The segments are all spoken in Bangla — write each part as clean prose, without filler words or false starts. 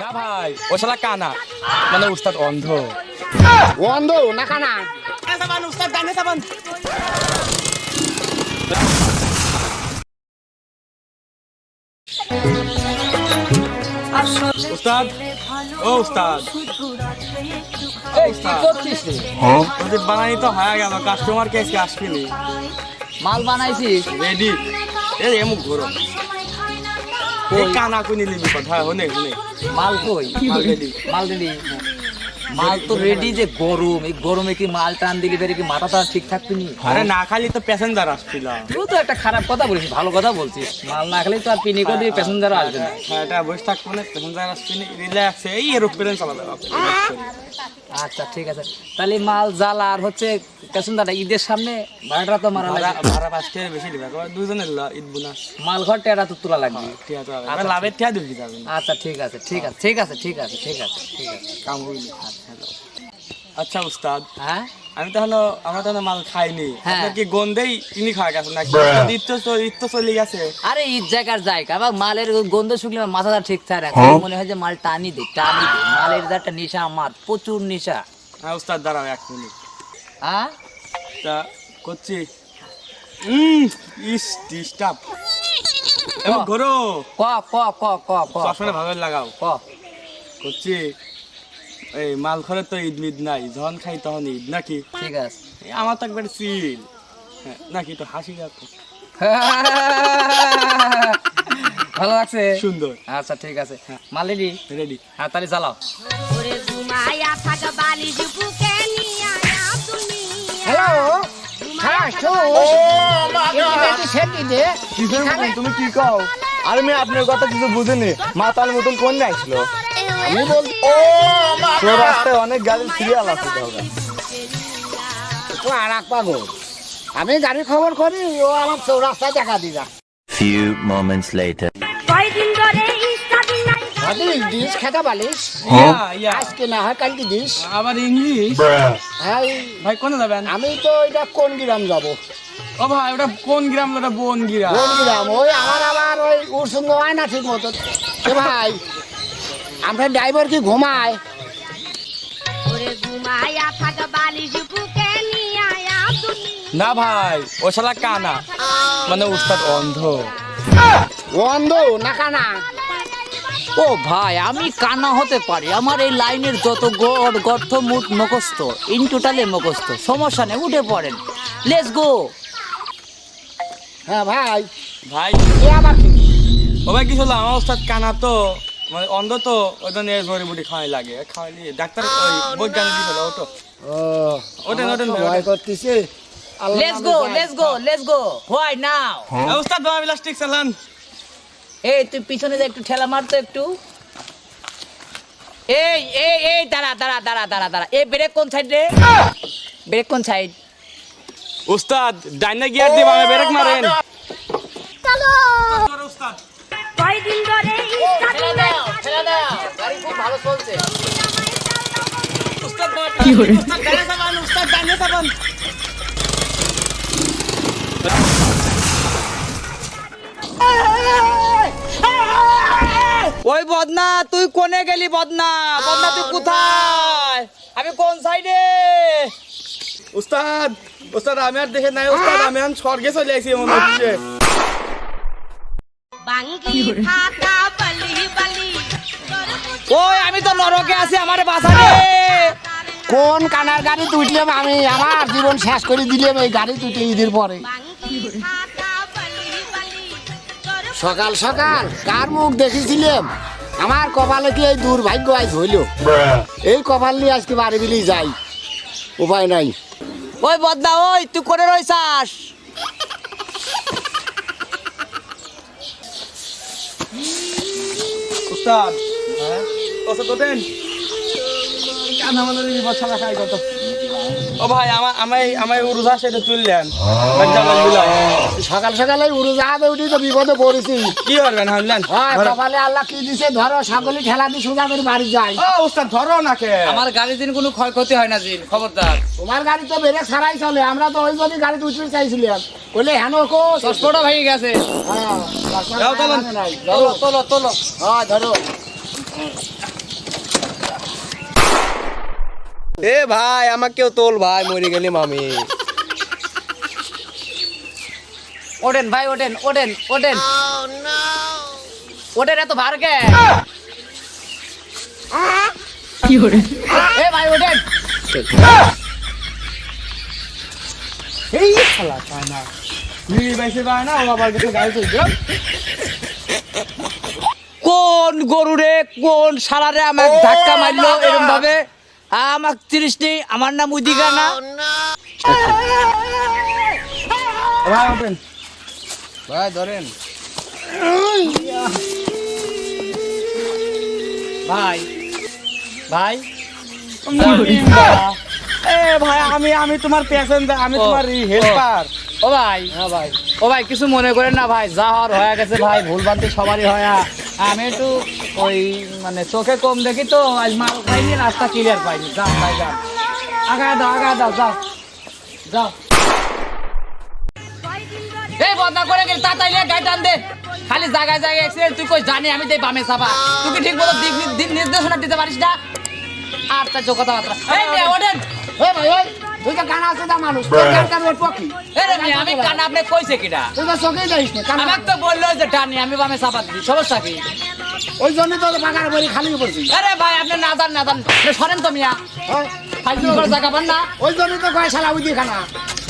না ভাই ও শালা কানা মানে উস্তাদ অন্ধ অন্ধ না কানা উস্তাদ গানে সাবান উস্তাদ ও উস্তাদ এই কি করছিস রে? ওদের বানানি তো হয়ে গেল কাস্টমার কে আজকে আসবিনি মাল বানাইছিস? রেডি এই এমুক ঘোরো এই কানা কোনি নিবি কথা হনে হনে মাল কই? মাল রেডি মাল রেডি? মাল তো রেডি, যে গরম, এই গরমে কি মাল টান দিলি বেরে কি মাথাটা ঠিক থাকবে নি? আরে না খালি তো প্যাসেঞ্জার আসছিল তুই তো একটা খারাপ কথা বলিস, ভালো কথা বলছিস। মাল না খেলেই তো আর পিনি করে দিয়ে প্যাসেঞ্জার আসবে না। হ্যাঁ এটা বসে থাকবো না প্যাসেঞ্জার আসবিনি রিল্যাক্স এই এরোপ্লেন চালাবে আচ্ছা ঠিক আছে, তাহলে মাল জ্বালা আর হচ্ছে প্যাসেঞ্জারটা ঈদের সামনে ভাড়াটা তো মারা লাগবে। ভাড়া 5 টাকা বেশি দিবে দুজনের ঈদ বোনাস মাল ঘর টেরা তো তোলা লাগবে। ঠিক আছে লাভের টিয়া দিবি যাবেন আচ্ছা ঠিক আছে ঠিক আছে ঠিক আছে ঠিক আছে ঠিক আছে ঠিক আছে। কাম হইল আচ্ছা উস্তাদ হ্যাঁ আমি তো হলো আমরা তো মাল খাইনি হ্যাঁ। আপনার কি গন্ধেই চিনি খাওয়া গেছে নাকি ঈদ তো চলে গেছে আরে ঈদ জায়গার জায়গা আবার মালের গন্ধ শুকলে মাথাটা ঠিক থাকে না, মনে হয় যে মাল টানি দে টানি দে। মালের একটা নেশা, আমার প্রচুর নেশা। হ্যাঁ উস্তাদ দাঁড়াও 1 মিনিট হ্যাঁ তা করছি ইস ডিস্টার্ব ঘোরো ক ক ক ক ক চশমাটা ভালো লাগাও ক করছি এই মাল ঘরে তো ঈদ মিদ নাই যখন খাই তখন ঈদ নাকি ঠিক আছে। এই আমার তো একবার চিল হ্যাঁ, নাকি তো হাসি রাখো ভালো লাগছে, সুন্দর আচ্ছা ঠিক আছে। মাল রেডি? রেডি হ্যাঁ তাহলে জ্বালাও। হ্যালো হ্যাঁ তুমি কি কও আরে আমি আপনার কথা কিছু বুঝিনি মাতাল মতন কোন আসলো আমি বলছি তো রাস্তায় অনেক গাড়ির সিরিয়াল আছে তাহলে ও আর এক পাগল, আমি গাড়ি খবর করি, ও আমার চৌরাস্তায় দেখা দিবা। Few moments later. ডিশ খেতে পারিস ইয়া আজকে না হয় কালকে দিস। আবার ইংলিশ হ্যাঁ ভাই কোনে যাবেন আমি তো এটা কোন গ্রাম যাবো? ও ভাই ওটা কোন গ্রাম ওটা বন গ্রাম কোন গ্রাম? ওই আমার ওই উৎসঙ্গ হয় না ঠিক মতো। এ ভাই আমরা ড্রাইভার কি ঘুমায়? না ভাই ও শালা কানা মানে উস্তাদ অন্ধ অন্ধ না কানা? ও ভাই আমি কানা হতে পারি, আমার এই লাইনের যত গর্থ মুট মুখস্থ, ইন টোটালে মুখস্থ, সমস্যা নেই, উঠে পড়েন, লেটস গো। হ্যাঁ ভাই ভাই এ আবার কি? ও ভাই কি হলো আমার উস্তাদ কানা তো মানে অন্ধ তো ওই জন্য জড়ি বুটি খাওয়াই লাগে খাওয়াইলি ডাক্তার ওই বৈজ্ঞানিক দিছিল ওটো ও ওঠেন, আমার ওঠেন তো ভাই, ভয় ওঠেন। করতেছে। আল্লাহ লেটস নামে গো যাই। Let's go let's go, why now. উস্তাদ বাবা প্লাস্টিক চালান এই তুই পিছনে যা, একটু ঠেলা মারতো একটু। এই এই এই দাঁড়া দাঁড়া দাঁড়া দাঁড়া দাঁড়া, এই ব্রেক কোন সাইড রে? ব্রেক কোন সাইড? উস্তাদ ডাইনা গিয়ার দিয়ে বামে ব্রেক মারেন উস্তাদ ঠেলা দাও ঠেলা দাও, গাড়ি খুব ভালো চলছে। উস্তাদ উস্তাদ ডাইনা চালান উস্তাদ ডাইনা চালান ওই বদনা তুই কোনে গেলি? বদনা বদনা তুই কোথায়? আমি কোন সাইডে? উস্তাদ উস্তাদ আমি আর দেখে নাই উস্তাদ আমি এখন স্বর্গে চলে আসি মনে হচ্ছে ওই আমি তো নরকে আছি, আমারে বাঁচা রে। কোন কানার গাড়ি তুইলাম আমি? আমার জীবন শেষ করে দিলাম এই গাড়ি তুইতে ঈদের পরে। সকাল সকাল কার মুখ দেখেছিলাম? আমার কপালে কি এই দুর্ভাগ্য আজ হইল? এই কপাল নিয়ে আজকে বাড়ি বিলি যাই, উপায় নাই। ওই বদনা ওই তুই করে রইছাস? উস্তাদ ওস্তাদ ওঠেন কানা মানে বছর খাই কত ও ভাই আমায় উড়ুজা সেটা তুললেন সকাল সকালে উড়োজাহাজে উঠি তো বিপদে পড়েছি। কি করবেন হামলেন হয় কপালে আল্লাহ কি দিছে, ধরো সকলে ঠেলা দিয়ে সোজা করে বাড়ি যাই। ও উস্তাদ ধরো নাকে আমার গাড়ির দিন কোনো ক্ষয়ক্ষতি হয় না জিন, খবরদার। তোমার গাড়ি তো বেড়ে ছাড়াই চলে, আমরা তো ওই জন্যই গাড়ি উঠতে চাইছিলাম। বলে হেন কো চশমাটা ভেঙে গেছে। হ্যাঁ যাও, চলুন। তোলো তোলো তোলো। হ্যাঁ ধরো এ ভাই আমাকেও তোল ভাই, মরে গেলি মামি। ওঠেন ভাই, ওঠেন ওঠেন ওঠেন ওঠেন, এত ভার কে? এ ভাই ওঠেন। এই শালা চায় না, লিলি বাইসে পায় না, ও আবার কিছু গাড়ি চলছে। কোন গরু রে, কোন শালারে আমাকে ধাক্কা মারলো এরকম ভাবে? আমাকে চিনিস নি? আমার নাম উদিকা না? ভাই ওঠেন, ভাই ধরেন ভাই ভাই এ ভাই, আমি তোমার প্যাসেঞ্জার, আমি ও, তোমার হেল্পার। ও ভাই, হ্যাঁ ভাই, ও ভাই কিছু মনে করেন না ভাই, যা হওয়ার হয়ে গেছে ভাই, ভুল ভ্রান্তি সবারই হয়। আমি একটু ওই মানে চোখে কম দেখি তো, আজ মাল খাইনি, রাস্তা ক্লিয়ার পাইনি। যাও ভাই যাও, আগায় দাও যাও যাও। এই বদনা করে গেল, তাড়াতাড়ি গাড়ি টান দে। খালি জায়গায় জায়গায় অ্যাক্সিডেন্ট, তুই কই জানি আমি দেই বামে চাপা। তুই কি ঠিক মতো দিক নির্দেশনা দিতে পারিস না? আর তার কথাবার্তা। এই মেয়ে ওঠেন। এ ভাই ওই তুই তো কানা আছে না মানুষ, তোর গান কান ওই পকি, এই রে মেয়ে, আমি কান আপনি কইছে কিডা? তুই তো চোখেই যাইস না কানা। আমাকে তো বললো যে টানি, আমি বামে চাপা দিই, সমস্যা কি? ওই জন্য তো বাগার বাড়ি খালি পড়ছি। আরে ভাই আপনি না জান আপনি সরেন তো মিয়া, ফাইজলামি করে জায়গা পান না। ওই জন্য তো কয় শালা উদি খানা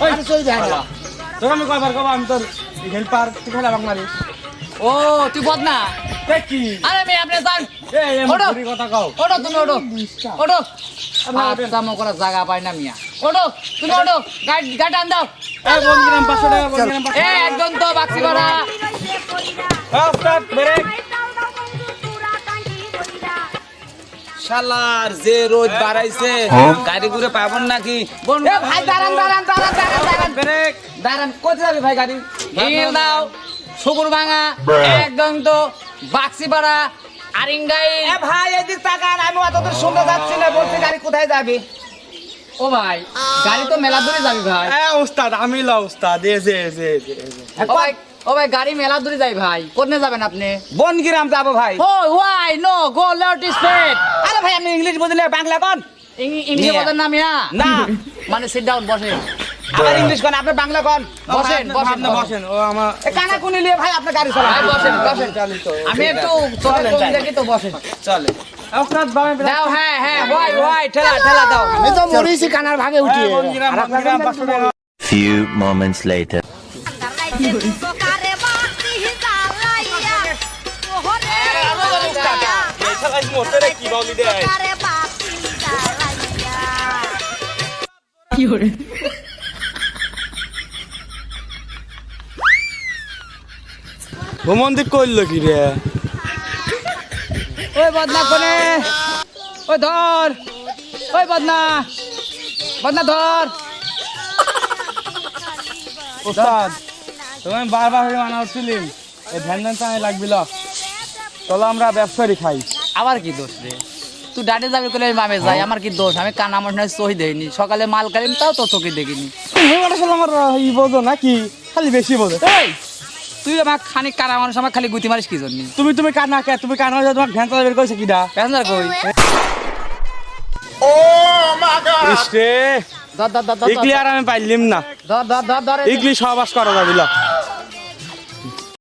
ওই চই যায় না। তোর আমি কয়বার কব আমি তোর হেল্পার, তুই খেলা বাং মারিস। ও তুই বদনা? দেখ কি আরে মেয়ে আপনি যান, এই ওঠো। মুড়ি কথা কও। ওঠো তুমি, ওঠো কামো করার জায়গা পাই না মিয়া। ওঠো তুমি, ওঠো গাড়ি আন দাও। এই বনগ্রাম 500 টাকা, বনগ্রাম 500 এ একদম তো বাক্সি করা। Start break. শালার যে রোদ বাড়াইছে, গাড়ি ঘুরে পাবন নাকি? এ ভাই দাঁড়ান ব্রেক। দাঁড়ান, কোথায় যাবে ভাই গাড়ি? হিল দাও, সুগুর ভাঙা, একদম তো বাক্সি পাড়া আরিঙ্গাই। এ ভাই এদিক তাকান, আমি অতদূর শুনতে যাচ্ছি না, বলছি গাড়ি কোথায় যাবে? ও ভাই গাড়ি তো মেলা দূরে যাবি ভাই। এ উস্তাদ, আমি ল উস্তাদ, এ যে ও ভাই গাড়ি মেলা দূরে যাই ভাই, কোথায় যাবেন আপনি? বনগ্রাম যাবো ভাই। ও Y no go let straight. আরে ভাই আপনি ইংলিশ বুঝলে বাংলা কোন? ইংলিশ বলেন না মিয়া? না। মানে সিট ডাউন, বসেন। আবার ইংলিশ কোন, আপনি বাংলা কোন? বসেন, বসেন, বসেন। ও আমার এ কানা কোনি নিয়ে ভাই আপনি গাড়ি চালান। ভাই বসেন, বসেন। চলি তো। আমি একটু চলে দেখি তো, বসেন। চলে। উস্তাদ বামে দাও, হ্যাঁ ওয়াই ঠেলা দাও। আমি তো মরিছি কানার ভাগে উঠিয়ে। বনগ্রাম 500 টাকা। Few moments later. এই শালা মোটে রে কি বলি দেয়? ভ্রমন্দি করলো কি রে? ওই বদনা কোনে, ওই ধর, ওই বদনা ধর। উস্তাদ তুমি বারবার হয়ে মানা হচ্ছিলিম, এই ধ্যান ধ্যান চাই লাগবিল, চলো আমরা ব্যবসায়ী খাই। আবার কি দোষ রে? তুই ডাটে যাবি বলে মামে যাই, আমার কি দোষ? আমি কানা আমার সহি দেয়নি, সকালে মাল কালিম তাও তো চোখে দেখিনি। তুমি আসলে আমার ই বোঝো নাকি, খালি বেশি বোঝো। এই তুই আমার খানিক কানা মানুষ, আমার খালি গুতি মারিস কি জন্য? তুমি কানা কে? তুমি কানা হয়ে তোমার ধ্যান চালা বের করেছে কিডা? প্যাসেঞ্জার কই? ইসরে ধর ইগলি আর আমি পাইলিম না, ধর ইগলি সহবাস করা যাবিল।